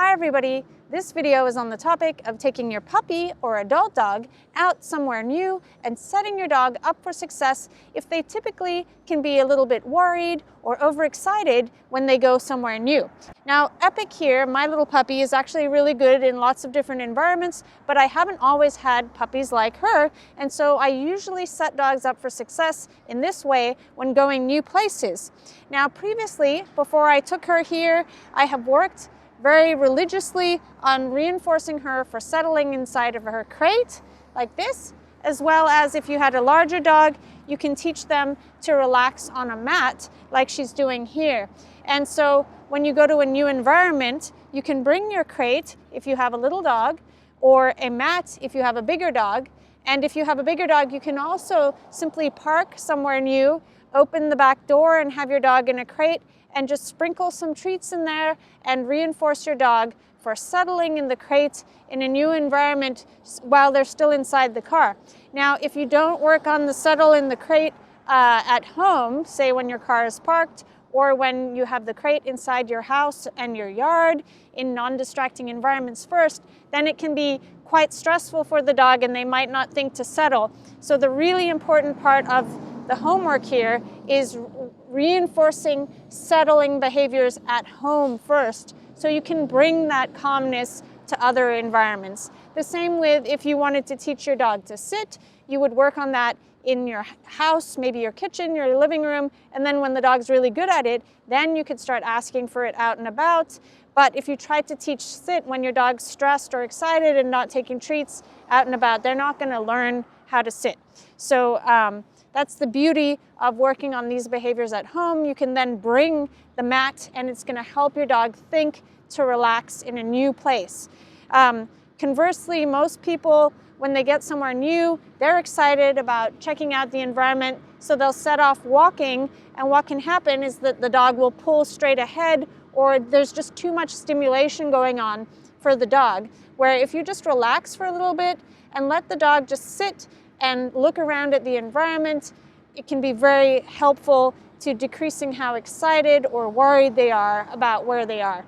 Hi everybody, this video is on the topic of taking your puppy or adult dog out somewhere new and setting your dog up for success if they typically can be a little bit worried or overexcited when they go somewhere new. Now Epic here, my little puppy, is actually really good in lots of different environments, but I haven't always had puppies like her, and so I usually set dogs up for success in this way when going new places. Now previously, before I took her here, I have worked very religiously on reinforcing her for settling inside of her crate like this, as well as if you had a larger dog, you can teach them to relax on a mat like she's doing here. And so when you go to a new environment, you can bring your crate if you have a little dog, or a mat if you have a bigger dog. And if you have a bigger dog, you can also simply park somewhere new, open the back door and have your dog in a crate and just sprinkle some treats in there and reinforce your dog for settling in the crate in a new environment while they're still inside the car. Now, if you don't work on the settle in the crate at home, say when your car is parked, or when you have the crate inside your house and your yard in non-distracting environments first, then it can be quite stressful for the dog and they might not think to settle. So the really important part of the homework here is reinforcing settling behaviors at home first, so you can bring that calmness to other environments. The same with if you wanted to teach your dog to sit, you would work on that in your house, maybe your kitchen, your living room, and then when the dog's really good at it, then you could start asking for it out and about. But if you try to teach sit when your dog's stressed or excited and not taking treats out and about, they're not going to learn how to sit. So that's the beauty of working on these behaviors at home. You can then bring the mat and it's going to help your dog think to relax in a new place. Conversely, most people, when they get somewhere new, they're excited about checking out the environment, so they'll set off walking, and what can happen is that the dog will pull straight ahead, or there's just too much stimulation going on for the dog, where if you just relax for a little bit and let the dog just sit and look around at the environment, it can be very helpful to decreasing how excited or worried they are about where they are.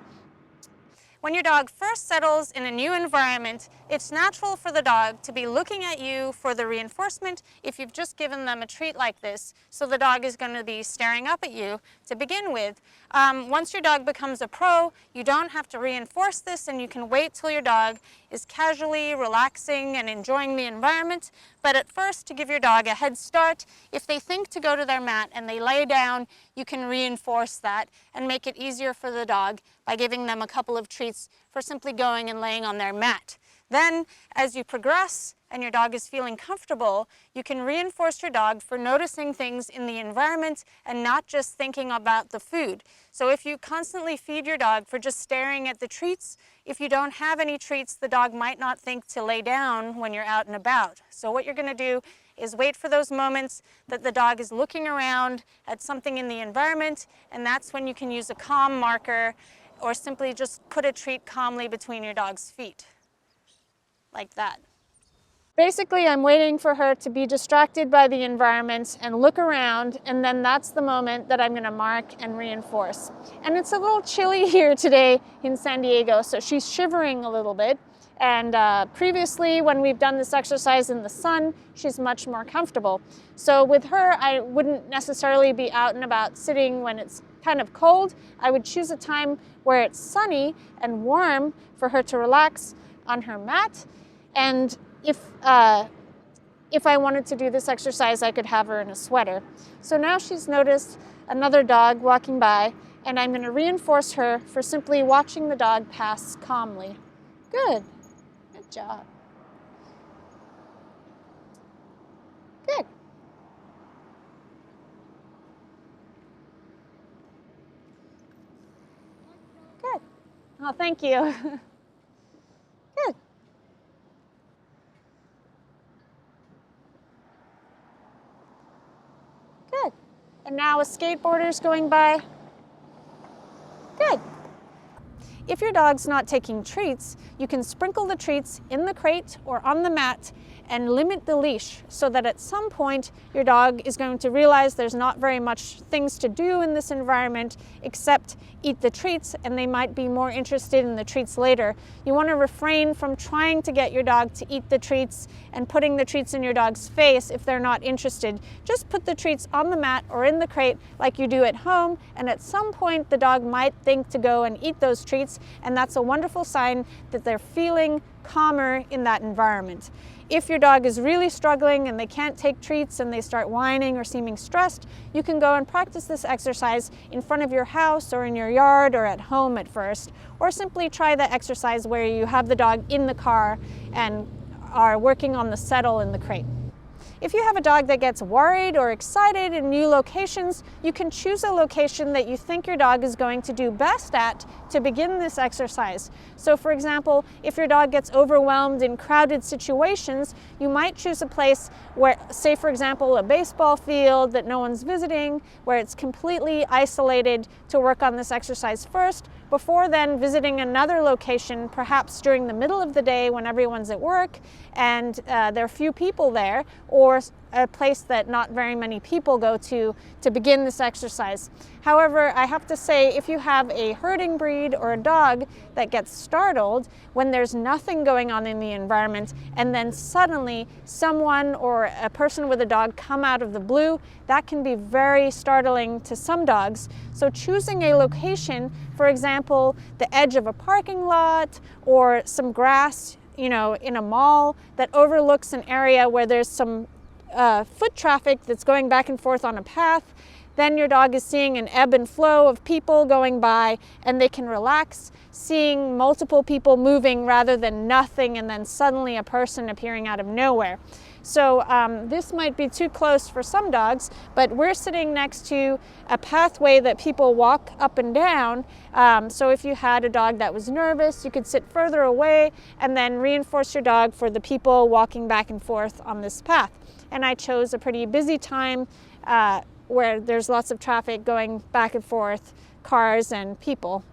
When your dog first settles in a new environment, it's natural for the dog to be looking at you for the reinforcement if you've just given them a treat like this. So the dog is going to be staring up at you to begin with. Once your dog becomes a pro, you don't have to reinforce this and you can wait till your dog is casually relaxing and enjoying the environment. But at first, to give your dog a head start, if they think to go to their mat and they lay down, you can reinforce that and make it easier for the dog by giving them a couple of treats for simply going and laying on their mat. Then, as you progress and your dog is feeling comfortable, you can reinforce your dog for noticing things in the environment and not just thinking about the food. So if you constantly feed your dog for just staring at the treats, if you don't have any treats, the dog might not think to lay down when you're out and about. So what you're going to do is wait for those moments that the dog is looking around at something in the environment, and that's when you can use a calm marker or simply just put a treat calmly between your dog's feet, like that. Basically, I'm waiting for her to be distracted by the environment and look around, and then that's the moment that I'm going to mark and reinforce. And it's a little chilly here today in San Diego, so she's shivering a little bit. And previously, when we've done this exercise in the sun, she's much more comfortable. So with her, I wouldn't necessarily be out and about sitting when it's kind of cold. I would choose a time where it's sunny and warm for her to relax on her mat. And if I wanted to do this exercise, I could have her in a sweater. So now she's noticed another dog walking by, and I'm going to reinforce her for simply watching the dog pass calmly. Good. Good job. Good. Good. Oh, thank you. Good. Good. And now a skateboarder's going by. Good. If your dog's not taking treats, you can sprinkle the treats in the crate or on the mat and limit the leash so that at some point your dog is going to realize there's not very much things to do in this environment except eat the treats, and they might be more interested in the treats later. You want to refrain from trying to get your dog to eat the treats and putting the treats in your dog's face if they're not interested. Just put the treats on the mat or in the crate like you do at home, and at some point the dog might think to go and eat those treats, and that's a wonderful sign that they're feeling calmer in that environment. If your dog is really struggling and they can't take treats and they start whining or seeming stressed, you can go and practice this exercise in front of your house or in your yard or at home at first, or simply try the exercise where you have the dog in the car and are working on the settle in the crate. If you have a dog that gets worried or excited in new locations, you can choose a location that you think your dog is going to do best at to begin this exercise. So for example, if your dog gets overwhelmed in crowded situations, you might choose a place where, say for example, a baseball field that no one's visiting, where it's completely isolated, to work on this exercise first, before then visiting another location, perhaps during the middle of the day when everyone's at work and there are few people there, or a place that not very many people go to begin this exercise. However, I have to say, if you have a herding breed or a dog that gets startled when there's nothing going on in the environment, and then suddenly someone or a person with a dog come out of the blue, that can be very startling to some dogs. So choosing a location, for example, the edge of a parking lot or some grass, in a mall that overlooks an area where there's some foot traffic that's going back and forth on a path, then your dog is seeing an ebb and flow of people going by, and they can relax, seeing multiple people moving rather than nothing and then suddenly a person appearing out of nowhere. So this might be too close for some dogs, but we're sitting next to a pathway that people walk up and down. So if you had a dog that was nervous, you could sit further away and then reinforce your dog for the people walking back and forth on this path. And I chose a pretty busy time where there's lots of traffic going back and forth, cars and people.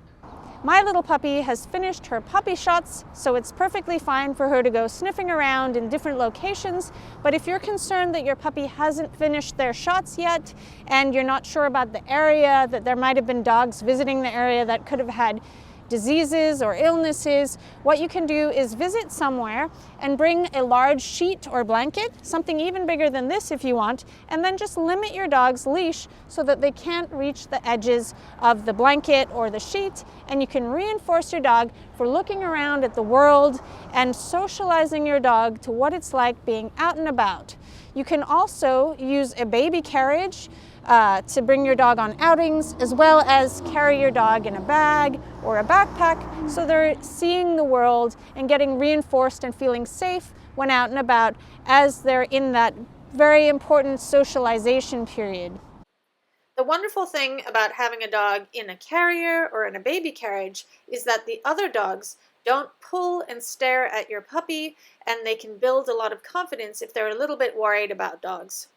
My little puppy has finished her puppy shots, so it's perfectly fine for her to go sniffing around in different locations. But if you're concerned that your puppy hasn't finished their shots yet, and you're not sure about the area, that there might have been dogs visiting the area that could have had diseases or illnesses, what you can do is visit somewhere and bring a large sheet or blanket, something even bigger than this if you want, and then just limit your dog's leash so that they can't reach the edges of the blanket or the sheet, and you can reinforce your dog for looking around at the world and socializing your dog to what it's like being out and about. You can also use a baby carriage to bring your dog on outings, as well as carry your dog in a bag or a backpack, so they're seeing the world and getting reinforced and feeling safe when out and about as they're in that very important socialization period. The wonderful thing about having a dog in a carrier or in a baby carriage is that the other dogs don't pull and stare at your puppy, and they can build a lot of confidence if they're a little bit worried about dogs.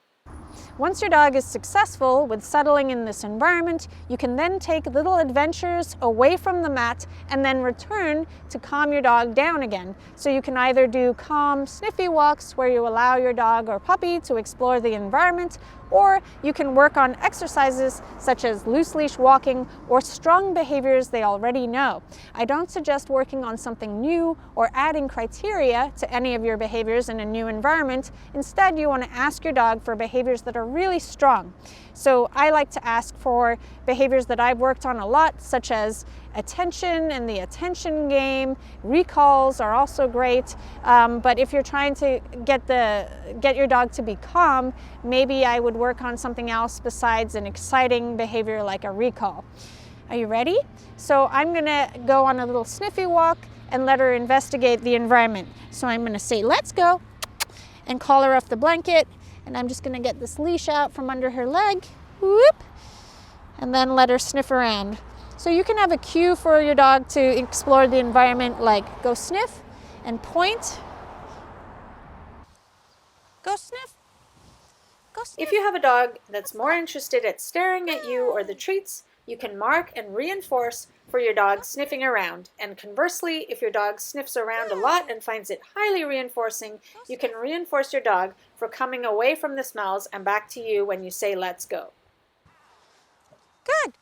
Once your dog is successful with settling in this environment, you can then take little adventures away from the mat and then return to calm your dog down again. So you can either do calm, sniffy walks where you allow your dog or puppy to explore the environment, or you can work on exercises such as loose leash walking or strong behaviors they already know. I don't suggest working on something new or adding criteria to any of your behaviors in a new environment. Instead, you want to ask your dog for behaviors that are really strong. So I like to ask for behaviors that I've worked on a lot, such as attention and the attention game. Recalls are also great, but if you're trying to get your dog to be calm, maybe I would work on something else besides an exciting behavior like a recall. Are you ready? So I'm gonna go on a little sniffy walk and let her investigate the environment. So I'm gonna say, let's go, and call her off the blanket, and I'm just gonna get this leash out from under her leg, whoop, and then let her sniff around. So you can have a cue for your dog to explore the environment, like go sniff and point. Go sniff. Go sniff. If you have a dog that's more interested at staring at you or the treats, you can mark and reinforce for your dog sniffing around. And conversely, if your dog sniffs around a lot and finds it highly reinforcing, you can reinforce your dog for coming away from the smells and back to you when you say, let's go. Good.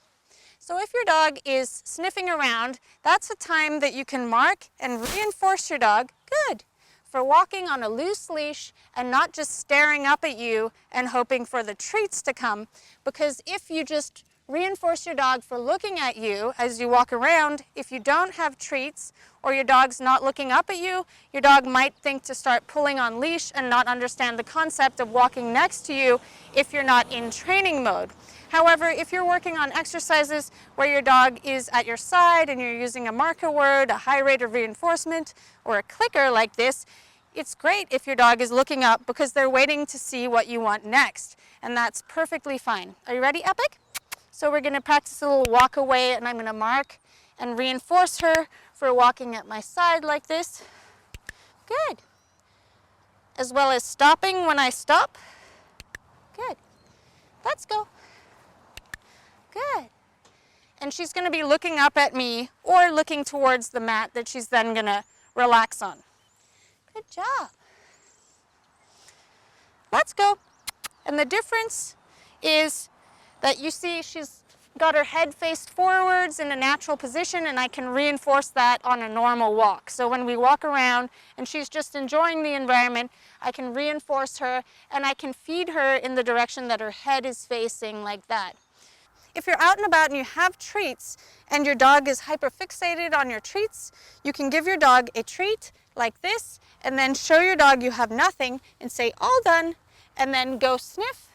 So if your dog is sniffing around, that's a time that you can mark and reinforce your dog, good, for walking on a loose leash and not just staring up at you and hoping for the treats to come. Because if you just reinforce your dog for looking at you as you walk around, if you don't have treats or your dog's not looking up at you, your dog might think to start pulling on leash and not understand the concept of walking next to you if you're not in training mode. However, if you're working on exercises where your dog is at your side and you're using a marker word, a high rate of reinforcement, or a clicker like this, it's great if your dog is looking up because they're waiting to see what you want next, and that's perfectly fine. Are you ready, Epic? So we're going to practice a little walk away, and I'm going to mark and reinforce her for walking at my side like this. Good. As well as stopping when I stop. Good. Let's go. Good. And she's going to be looking up at me or looking towards the mat that she's then going to relax on. Good job. Let's go. And the difference is that you see she's got her head faced forwards in a natural position, and I can reinforce that on a normal walk. So when we walk around and she's just enjoying the environment, I can reinforce her and I can feed her in the direction that her head is facing like that. If you're out and about and you have treats and your dog is hyperfixated on your treats, you can give your dog a treat like this and then show your dog you have nothing and say, all done, and then go sniff.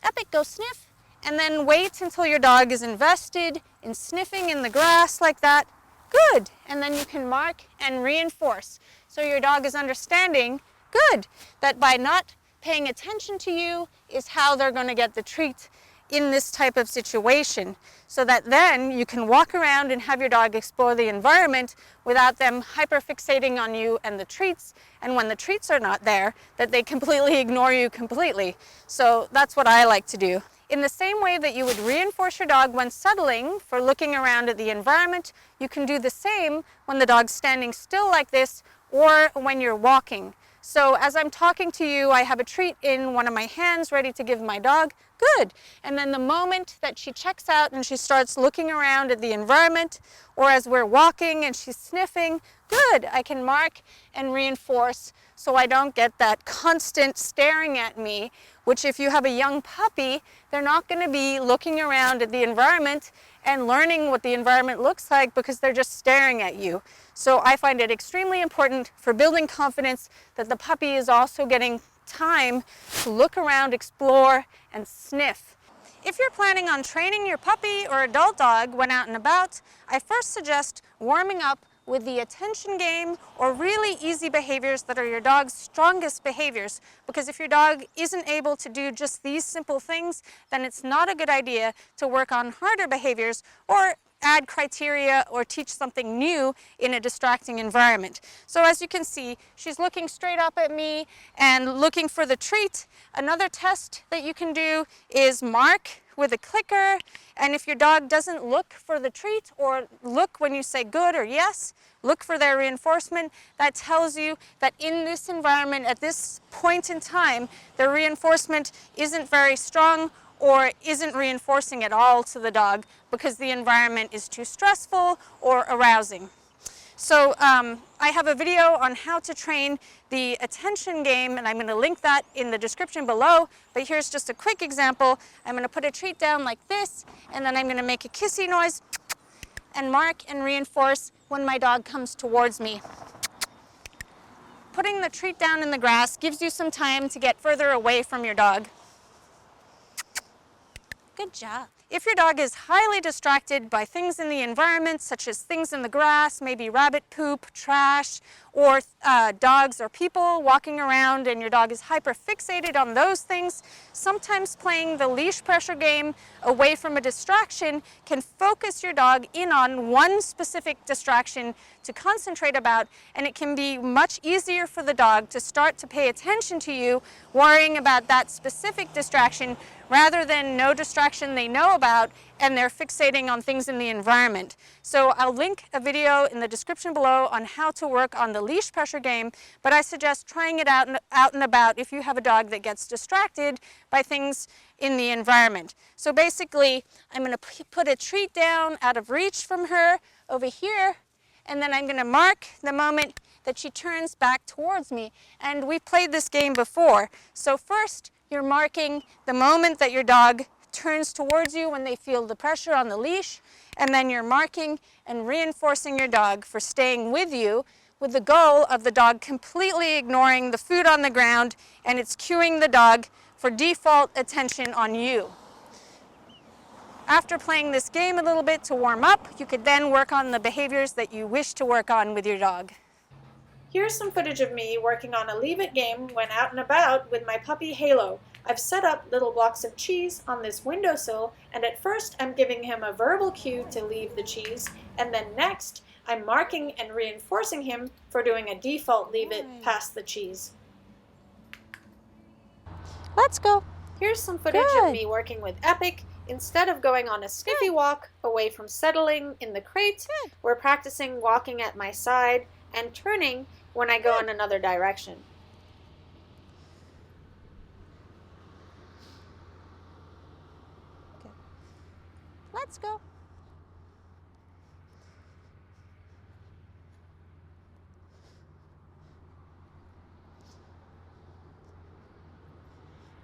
Epic, go sniff. And then wait until your dog is invested in sniffing in the grass like that. Good. And then you can mark and reinforce. So your dog is understanding, good, that by not paying attention to you is how they're going to get the treat in this type of situation, so that then you can walk around and have your dog explore the environment without them hyperfixating on you and the treats, and when the treats are not there, that they completely ignore you completely. So that's what I like to do. In the same way that you would reinforce your dog when settling for looking around at the environment, you can do the same when the dog's standing still like this or when you're walking. So as I'm talking to you, I have a treat in one of my hands ready to give my dog. Good. And then the moment that she checks out and she starts looking around at the environment, or as we're walking and she's sniffing, good. I can mark and reinforce so I don't get that constant staring at me, which if you have a young puppy, they're not going to be looking around at the environment and learning what the environment looks like because they're just staring at you. So I find it extremely important for building confidence that the puppy is also getting time to look around, explore, and sniff. If you're planning on training your puppy or adult dog when out and about, I first suggest warming up with the attention game or really easy behaviors that are your dog's strongest behaviors. Because if your dog isn't able to do just these simple things, then it's not a good idea to work on harder behaviors or add criteria or teach something new in a distracting environment. So as you can see, she's looking straight up at me and looking for the treat. Another test that you can do is mark with a clicker, and if your dog doesn't look for the treat or look when you say good or yes, look for their reinforcement, that tells you that in this environment at this point in time, the reinforcement isn't very strong or isn't reinforcing at all to the dog because the environment is too stressful or arousing. So I have a video on how to train the attention game, and I'm going to link that in the description below, but here's just a quick example. I'm going to put a treat down like this, and then I'm going to make a kissy noise and mark and reinforce when my dog comes towards me. Putting the treat down in the grass gives you some time to get further away from your dog. Good job. If your dog is highly distracted by things in the environment, such as things in the grass, maybe rabbit poop, trash, or dogs or people walking around, and your dog is hyper-fixated on those things, sometimes playing the leash pressure game away from a distraction can focus your dog in on one specific distraction to concentrate about, and it can be much easier for the dog to start to pay attention to you, worrying about that specific distraction rather than no distraction they know about and they're fixating on things in the environment. So I'll link a video in the description below on how to work on the leash pressure game, but I suggest trying it out and about if you have a dog that gets distracted by things in the environment. So basically, I'm going to put a treat down out of reach from her over here, and then I'm going to mark the moment that she turns back towards me. And we've played this game before. So first, you're marking the moment that your dog turns towards you when they feel the pressure on the leash, and then you're marking and reinforcing your dog for staying with you, with the goal of the dog completely ignoring the food on the ground, and it's cueing the dog for default attention on you. After playing this game a little bit to warm up, you could then work on the behaviors that you wish to work on with your dog. Here's some footage of me working on a Leave It game when out and about with my puppy Halo. I've set up little blocks of cheese on this windowsill, and at first I'm giving him a verbal cue to leave the cheese, and then next I'm marking and reinforcing him for doing a default leave it past the cheese. Let's go. Here's some footage of me working with Epic. Instead of going on a Sniffy walk away from settling in the crate, we're practicing walking at my side and turning when I go in another direction. Okay. Let's go.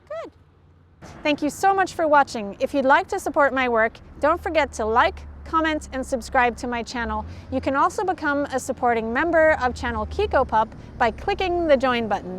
Good. Thank you so much for watching. If you'd like to support my work, don't forget to like, comment, and subscribe to my channel. You can also become a supporting member of channel Kikopup by clicking the join button.